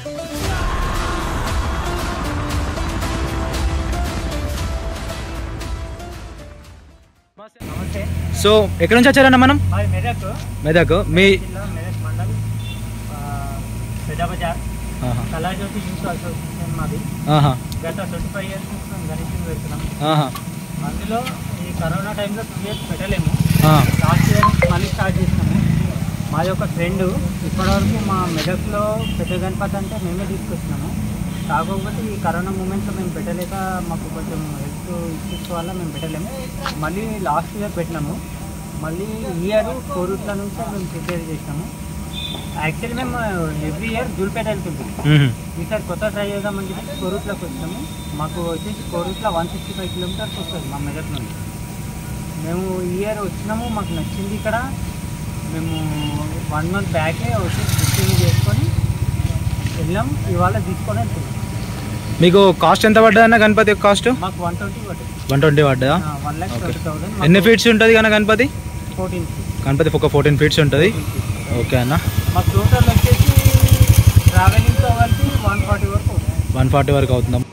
So ఎక్కడి నుంచి వచ్చారన్న మనం? మెదక్. మీ మెదక్ మండల్ పెద్ద బజార్ కళాజ్యోతి యూత్ అసోసియేషన్ మాది. గత 25 years నుంచి మేము గణేష్ పెడుతున్నాం. అందులో ఈ కరోనా టైంలో 2 years పెట్టలేము. లాస్ట్ ఇయర్ మళ్ళీ స్టార్ట్ చేసినాము. మాది ఒక ఫ్రెండ్ ఇప్పటివరకు మా మెదక్లో పెద్ద గణపతి అంటే మేమే తీసుకొచ్చినాము. కాకపోతే ఈ కరోనా మూమెంట్లో మేము పెట్టలేక మాకు కొంచెం హెల్త్ ఇష్యూస్ వల్ల మేము పెట్టలేము. మళ్ళీ లాస్ట్ ఇయర్ పెట్టినాము. మళ్ళీ ఈ ఇయర్ కోరుట్ల నుంచి మేము ప్రిపేర్ చేసినాము. యాక్చువల్లీ మేము ఎవ్రీ ఇయర్ జూల్పేట వెళ్తుంటాం. ఈసారి కొత్త ట్రై చేద్దామని చెప్పి కోరుట్లోకి వచ్చాము. మాకు వచ్చేసి కోరుట్ల 165 kilometers వస్తుంది మా మెదక్ నుండి. మేము ఈ ఇయర్ వచ్చినాము, మాకు నచ్చింది. ఇక్కడ మేము 1 month బ్యాకే వచ్చి బుకింగ్ చేసుకొని వెళ్ళాం. ఇవాళ తీసుకొని వెళ్తున్నాం. మీకు కాస్ట్ ఎంత పడ్డా అన్న గణపతి కాస్ట్? మాకు 120 పడ్డది. 120 పడ్డా? 1,20,000. ఎన్ని ఫీట్స్ ఉంటుంది కానీ గణపతి? 14 గణపతి ఒక 14 feet ఉంటుంది. ఓకే అన్న. మాకు టోటల్ వచ్చేసి ట్రావెలింగ్తో కలిసి 140 వరకు అవుతుంది. 140 వరకు అవుతుందా